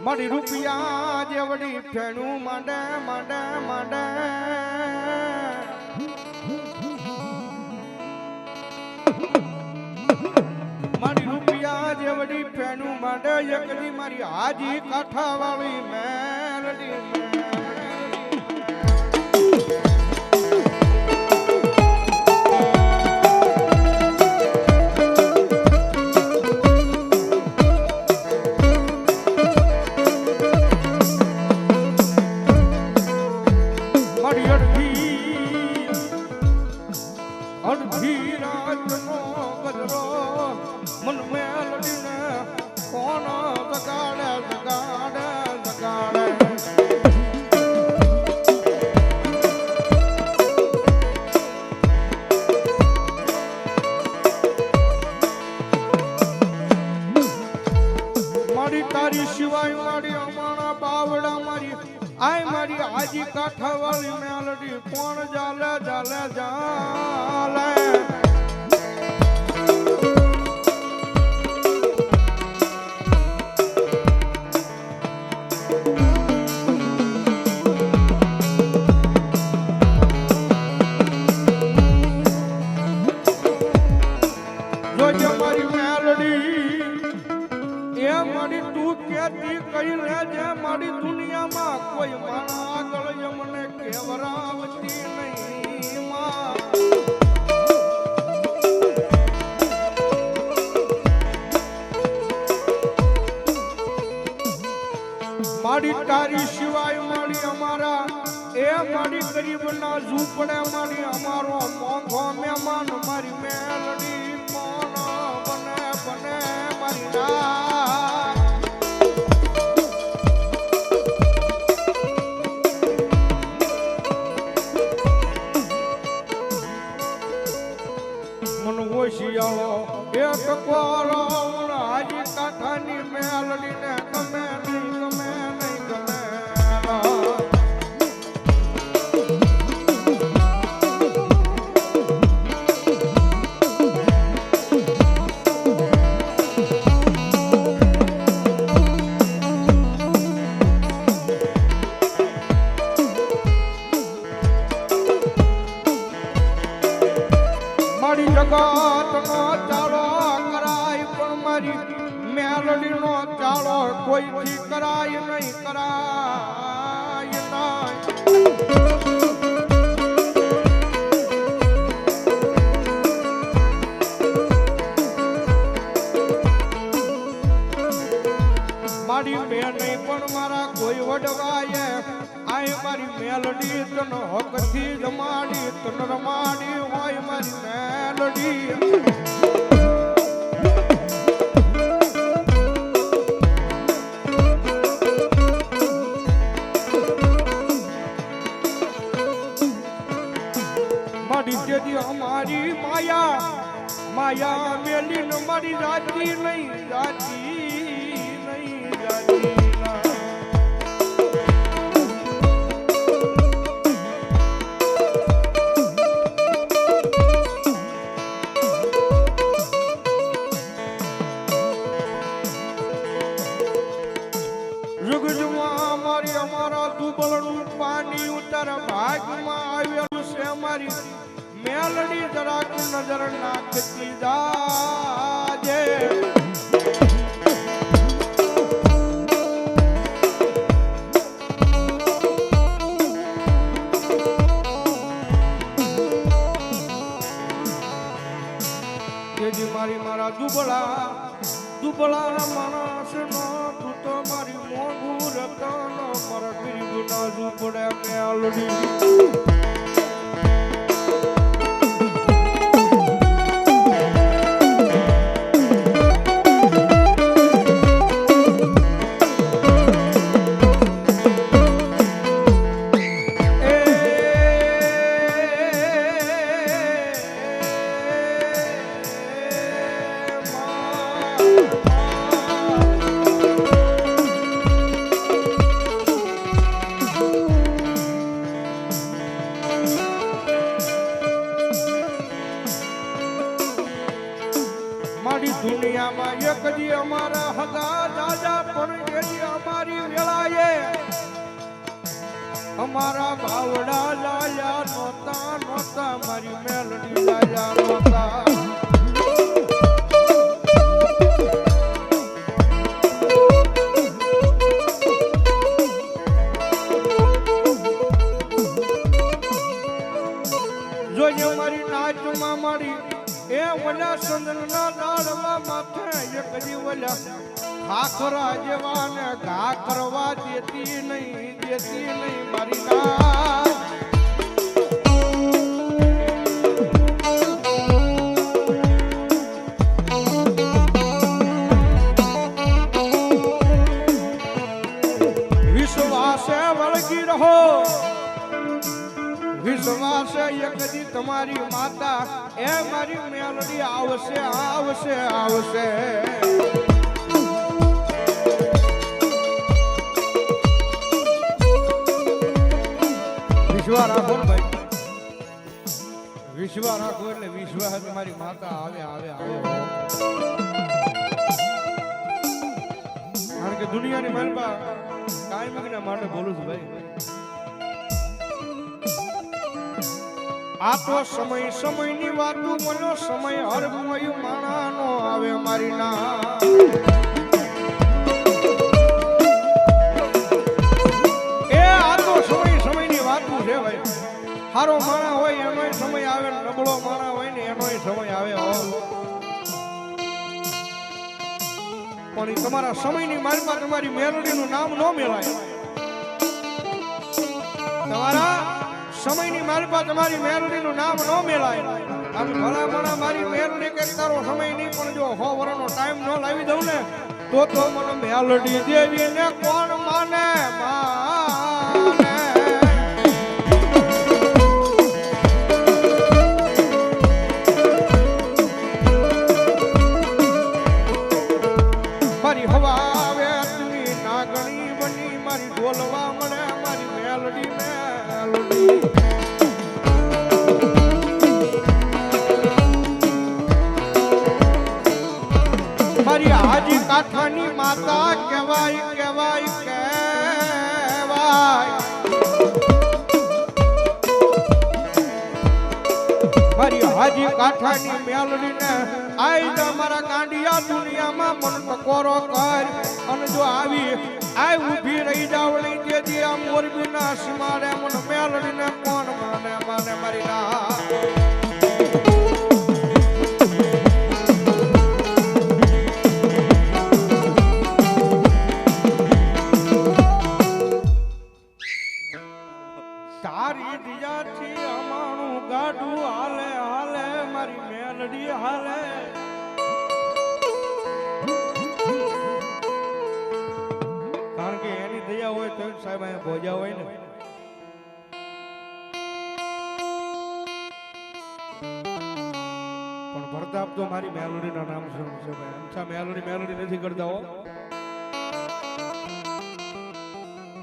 મારી રૂપિયા જેવડી ફેણું માંડે માંડે માંડે મારી રૂપિયા જેવડી ફેણું માંડે એકડી મારી હાજી કાઠા વાળી મેલડી અડધી રાતનો ગજરો મન મેલડીને કોણ જગાડે જગાડે જગાડે મારી તારી સિવાય મારી અમારા બાવડા મારી આય મારી આજી કાઠા વાળી મેલડી કોણ જાલે જાલે જાલે જોજે મારી મેલડી એ મારી તું કેતી કઈ લેજે મારી દુનિયામાં કોઈ મારા આગળ મને કેવરાવતી નહીં મારી તારી સિવાય મારી અમારા એ મારી ગરીબના ઝૂંપડે મારી અમારો મોંઘો મહેમાન મારી મેલડી કોણ બને બને મારી ના શિયાળો એક કોરો હાજી કાઠાની મેલડીને ગમે નહીં ગમે નહીં ગમે મારી જગતનો ચાળો કરાય પણ મારી મેલડીનો ચાળો કોઈથી કરાય નહીં કરાય મારી મેં નહીં પણ મારા કોઈ વડવાય આય મારી મેલડી તન હકથી જમાડી તન રમાડી હોય મારી મેલડી મારી જેદી અમારી માયા માયા મેલીન મારી જાતી નહીં જાતી નહીં જાતી મારી અમારા દુબળનું પાણી ઉતાર ભાગમાં આવેલું છે મારી મેલડી જરાક નજર નાખતી જાજે તેથી મારી મારા દુબળા માણસ નો તું તો મારી મોંઘું રતન મારા ગરીબ ના ઝૂંપડે મેલડી અમારી વેળાએ અમારા ભાવડા લાયા નોતા નોતા મારી મેલડી લાયા નોતા જોજે મારી નાચમાં મારી એ વલ્યા ચંદ્રના દાડમાં માથે એક દી વલ્યા ખાખરા જેવાને ઘા કરવા દેતી નહીં મારી નાચ વિશ્વાસે વળગી રહો વિશ્વાસે એક દી તમારી માતા એ મારી મેલડી આવશે આવશે આવશે વિશ્વાસ રાખો ભાઈ વિશ્વાસ રાખો એટલે વિશ્વાસ તમારી માતા આવે આવે આવે કારણ કે દુનિયાની મહેલમાં કાયમ માટે બોલું છું ભાઈ આ તો સમયની વાતો મને સમય હરમય માણાનો આવે મારી ના એ આ તો સમયની વાતો છે ભાઈ હારો માણા હોય એનોય સમય આવે નબળો માણા હોય ને એનોય સમય આવે પણ તમારા સમયની માલમાં તમારી મેલડીનું નામ ન મેલાય તમારા સમયની માલપા તમારી મેલડીનું નામ ન મેલાય આમ ભલામણા મારી મેલડી કે તારો સમય નહીં પણ જો 100 વર્ષનો ટાઈમ ન લાવી દઉં ને તો મને મેલડી દેવીને કોણ માને માને મારી હવા આવે તું નાગણી બની મારી ઢોલવા મળે મારી મેલડી મારી હાજી કાઠાની માતા કહેવાય કહેવાય કહેવાય મારી હાજી કાઠાની મેલડીને આઈ તમારા ગાંડિયા દુનિયામાં મન ટકોરો કર અને જો આવી આ ઊભી રહી જાવ નહીં તેથી આ મોરબીના સીમાડે મન મેલડીને કોણ માને માને મારી ના તારી દિયાથી અમારું ગાડું હાલે હાલે મારી મેલડી હાલે કારણ કે એની દયા હોય તો સાહેબ અહીંયા ભોજા હોય ને પણ પ્રતાપ તો મારી મેલોડીના નામ છે ભાઈ અમથા મેલોડી નથી કરતા હો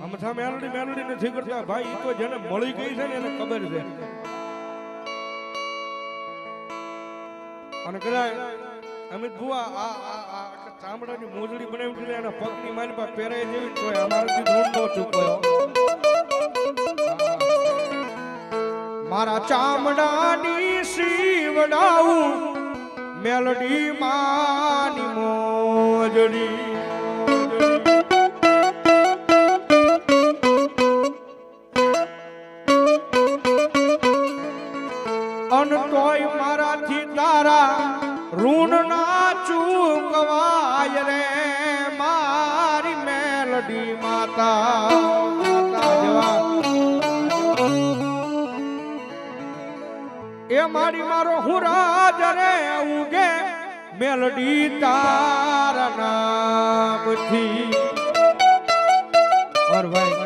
અમથા મેલોડી નથી કરતા ભાઈ ઈ તો જેને મળી ગઈ છે ને એને ખબર છે અને કદાચ અમિત ભુવા આ ચામડાની મોજડી બનાવી છે એના પગની માલપા પહેરાય જેવી તો અમારાથી ધૂળ નો ચૂકવાયો મારા ચામડાની સીવડાવું મેલડી માની મોજડી અન તોય મારાથી તારા ઋણ ના ચૂકવાય રે મારી મેલડી માતા એ મારી મારો હુરાજ રે ઉગે મેલડી તારા નામથી ઓર ભાઈ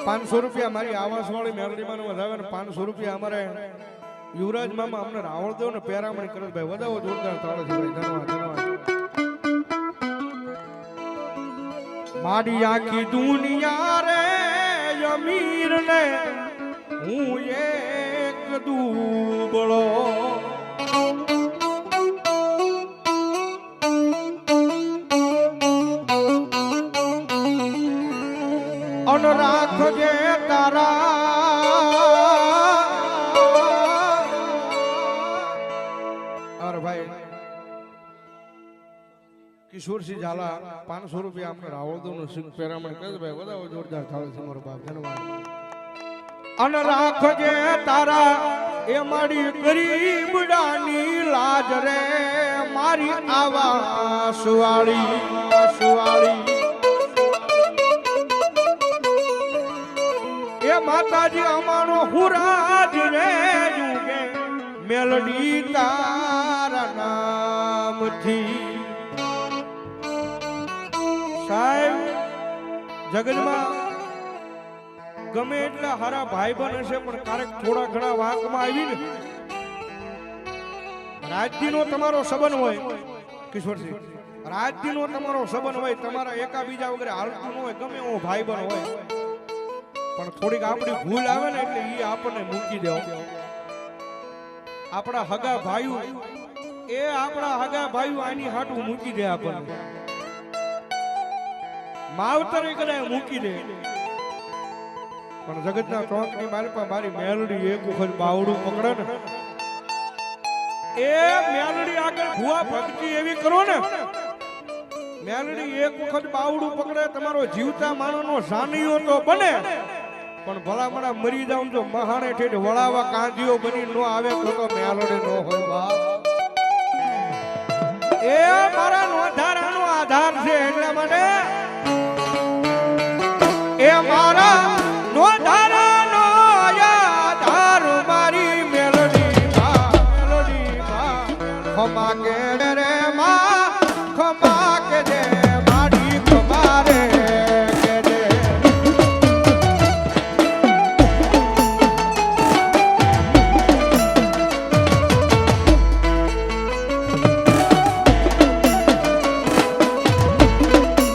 500 રૂપિયા મારી આવાસ વાળી મેલડીમાં વધાવે ને 500 રૂપિયા અમારે યુવરાજ મામા અમને રાવળ દેવ ને પેરામણી કરે ભાઈ વધાવો જોરદાર તાળીથી ભાઈ ધન્યવાદ મારી આખી દુનિયા રે અમીર ને હું એક દુબળો અન રાખજે તારા અરે ભાઈ કિશોરસિંહ ઝાલા 500 રૂપિયા અમને રાવળદોનું સિંહ પેરામણ કરે ભાઈ બધા જોરદાર થાળ છે મારો બાપ ધન્યવાદ અન રાખજે તારા એ મારી ગરીબડાની લાજ રે મારી આવા સુવાળી એ માતાજી અમારો હુરાજ રે જુગે મેલડી તારા નામથી સાહેબ જગતમાં ગમે એટલા હારા ભાઈ બન હશે પણ ક્યારેક થોડા ઘણા વાંકમાં આવી ને રાજદીનો તમારો સંબંધ હોય કિશોરસિંહ રાજદીનો તમારો સંબંધ હોય તમારા એકાબીજા વગર હાલતું ન હોય ગમે એવો ભાઈ બન હોય પણ થોડીક આપણી ભૂલ આવે ને એટલે એ આપણને મૂકી દે આપણા હગા ભાઈઓ આની હાટું મૂકી દે આપણને માવતરે કદાચ મૂકી દે પણ જગતના ચોકની મારી મેલડી એક વખત બાવડું પકડે ને એ મેલડી આગળ ભુવા ભક્તિ એવી કરો ને મેલડી એક વખત બાવડું પકડે તમારો જીવતા માણસનો સાનિયો તો બને પણ ભલામણા મરી જાવ જો મહાણે ઠેઠ વળાવા કાંજીઓ બની નો આવે તો મેલડી નો હોય બાપ એ મારા નોંધારાનો આધાર છે એટલા માટે એ મારા નોંધારાનો આધાર મારી મેલડી માં ખમા કે રે માં ખમા કે દે મારી ખમારે કે દે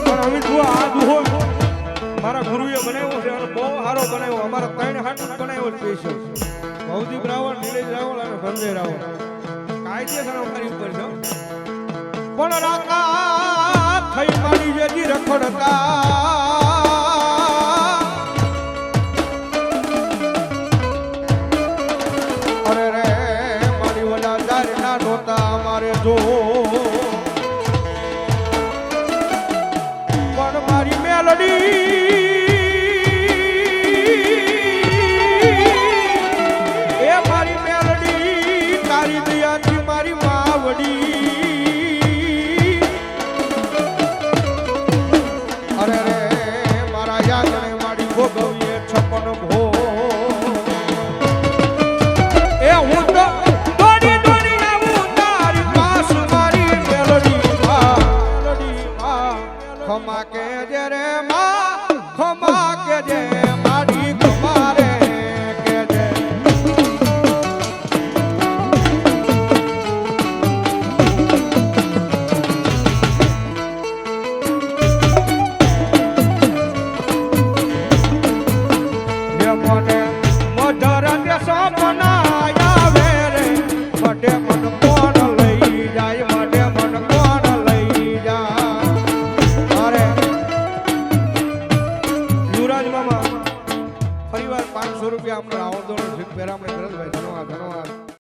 પણ હવે જો આ દુહો મારા ગુરુએ બનાવ્યો છે અને બહુ સારો બનાવ્યો અમારા 3 હાથ બનાવ્યો સ્પેશિયલ ભૌતિક રાવળ નીલેશ રાવળ અને સંજય રાવળ કાયદેસર અમારી ઉપર છે પણ રાકા થઈ મારી જેજી રખડતા અરે રે મારી વલાદાર ના નોતા મારે જો પણ મારી મેલડી ખમા કે જે રે માં ખમા કે જે મારી ખમારે કે જે મને મધર દેશો બનાયા વે રે મડે મન કોણ લઈ જાય મડે મન કોણ લઈ જાય રૂપિયા આપણે આવડો પેરામણે કરે ભાઈ ધન્યવાદ